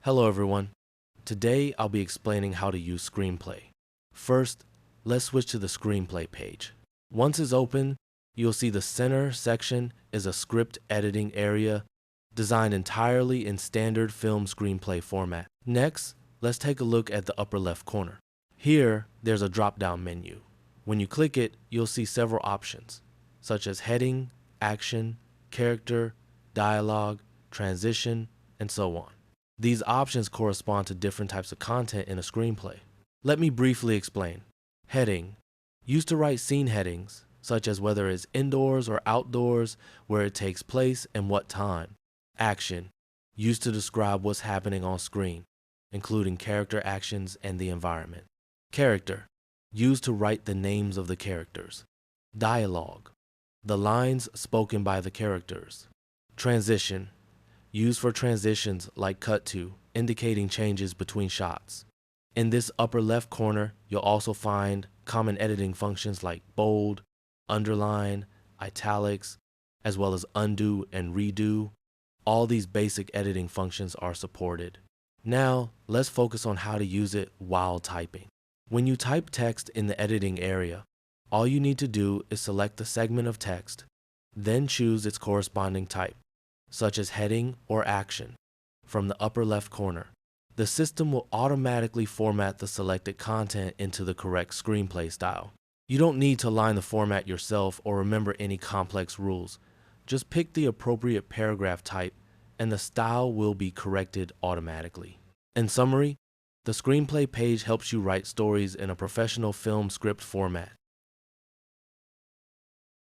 Hello everyone. Today I'll be explaining how to use Screenplay. First, let's switch to the Screenplay page. Once it's open, you'll see the center section is a script editing area designed entirely in standard film screenplay format. Next, let's take a look at the upper left corner. Here, there's a drop-down menu. When you click it, you'll see several options, such as heading, action, character, dialogue, transition, and so on. These options correspond to different types of content in a screenplay. Let me briefly explain. Heading, used to write scene headings, such as whether it's indoors or outdoors, where it takes place, and what time. Action, used to describe what's happening on screen, including character actions and the environment. Character, used to write the names of the characters. Dialogue, the lines spoken by the characters. Transition, used for transitions like cut to, indicating changes between shots. In this upper left corner, you'll also find common editing functions like bold, underline, italics, as well as undo and redo. All these basic editing functions are supported. Now, let's focus on how to use it while typing. When you type text in the editing area, all you need to do is select the segment of text, then choose its corresponding type, such as heading or action, from the upper left corner. The system will automatically format the selected content into the correct screenplay style. You don't need to line the format yourself or remember any complex rules. Just pick the appropriate paragraph type and the style will be corrected automatically. In summary, the Screenplay page helps you write stories in a professional film script format.